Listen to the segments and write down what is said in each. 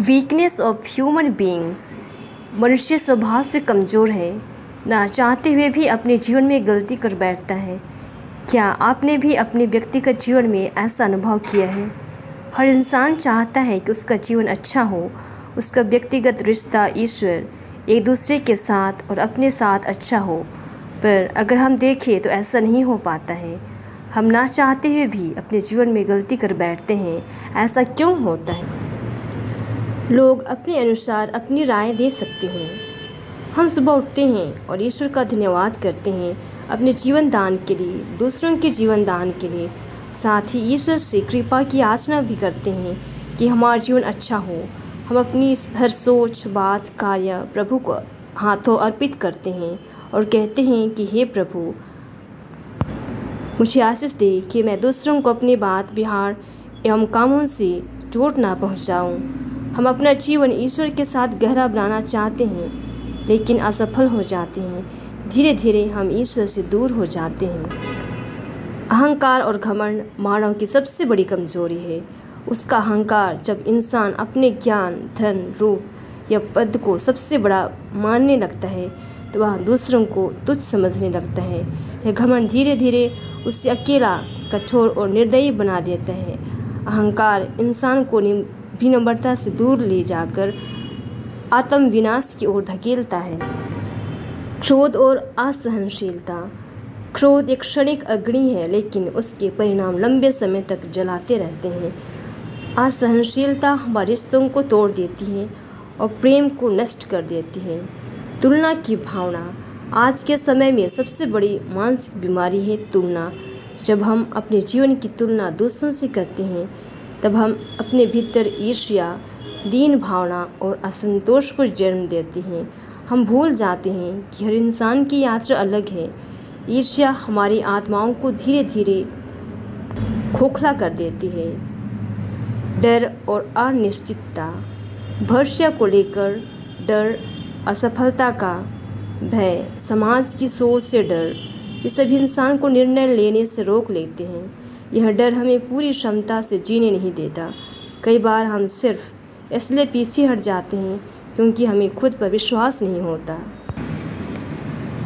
Weakness of human beings. मनुष्य स्वभाव से कमज़ोर है, ना चाहते हुए भी अपने जीवन में गलती कर बैठता है। क्या आपने भी अपने व्यक्तिगत जीवन में ऐसा अनुभव किया है? हर इंसान चाहता है कि उसका जीवन अच्छा हो, उसका व्यक्तिगत रिश्ता ईश्वर, एक दूसरे के साथ और अपने साथ अच्छा हो। पर अगर हम देखें तो ऐसा नहीं हो पाता है। हम ना चाहते हुए भी अपने जीवन में गलती कर बैठते हैं। ऐसा क्यों होता है? लोग अपने अनुसार अपनी राय दे सकते हैं। हम सुबह उठते हैं और ईश्वर का धन्यवाद करते हैं अपने जीवन दान के लिए, दूसरों के जीवन दान के लिए। साथ ही ईश्वर से कृपा की याचना भी करते हैं कि हमारा जीवन अच्छा हो। हम अपनी हर सोच, बात, कार्य प्रभु को हाथों अर्पित करते हैं और कहते हैं कि हे प्रभु, मुझे आशीष दे कि मैं दूसरों को अपनी बात, व्यवहार एवं कामों से चोट ना पहुंचाऊं। हम अपना जीवन ईश्वर के साथ गहरा बनाना चाहते हैं, लेकिन असफल हो जाते हैं। धीरे धीरे हम ईश्वर से दूर हो जाते हैं। अहंकार और घमंड मानव की सबसे बड़ी कमजोरी है। उसका अहंकार जब इंसान अपने ज्ञान, धन, रूप या पद को सबसे बड़ा मानने लगता है तो वह दूसरों को तुच्छ समझने लगता है। यह घमंड धीरे धीरे उसे अकेला, कठोर और निर्दयी बना देता है। अहंकार इंसान को विनम्रता से दूर ले जाकर आत्म विनाश की ओर धकेलता है। क्रोध और असहनशीलता। क्रोध एक क्षणिक अग्नि है, लेकिन उसके परिणाम लंबे समय तक जलाते रहते हैं। असहनशीलता हमारे रिश्तों को तोड़ देती है और प्रेम को नष्ट कर देती है। तुलना की भावना। आज के समय में सबसे बड़ी मानसिक बीमारी है तुलना। जब हम अपने जीवन की तुलना दूसरों से करते हैं, तब हम अपने भीतर ईर्ष्या, दीन भावना और असंतोष को जन्म देते हैं। हम भूल जाते हैं कि हर इंसान की यात्रा अलग है। ईर्ष्या हमारी आत्माओं को धीरे धीरे खोखला कर देती है। डर और अनिश्चितता। भविष्य को लेकर डर, असफलता का भय, समाज की सोच से डर, ये सभी इंसान को निर्णय लेने से रोक लेते हैं। यह डर हमें पूरी क्षमता से जीने नहीं देता। कई बार हम सिर्फ इसलिए पीछे हट जाते हैं क्योंकि हमें खुद पर विश्वास नहीं होता।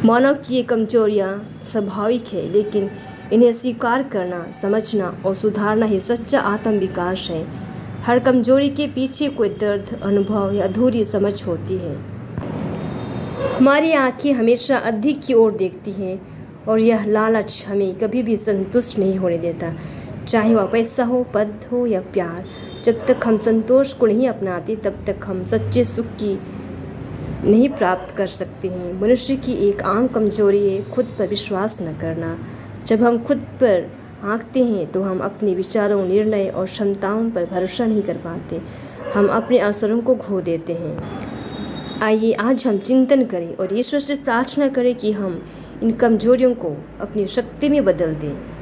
मानव की ये कमजोरियाँ स्वाभाविक है, लेकिन इन्हें स्वीकार करना, समझना और सुधारना ही सच्चा आत्म विकास है। हर कमजोरी के पीछे कोई दर्द, अनुभव या अधूरी समझ होती है। हमारी आँखें हमेशा अधिक की ओर देखती हैं और यह लालच हमें कभी भी संतुष्ट नहीं होने देता, चाहे वह पैसा हो, पद हो या प्यार। जब तक हम संतोष को नहीं अपनाते, तब तक हम सच्चे सुख की नहीं प्राप्त कर सकते हैं। मनुष्य की एक आम कमजोरी है खुद पर विश्वास न करना। जब हम खुद पर आंकते हैं तो हम अपने विचारों, निर्णय और क्षमताओं पर भरोसा नहीं कर पाते। हम अपने अवसरों को खो देते हैं। आइए आज हम चिंतन करें और ईश्वर से प्रार्थना करें कि हम इन कमजोरियों को अपनी शक्ति में बदल दें।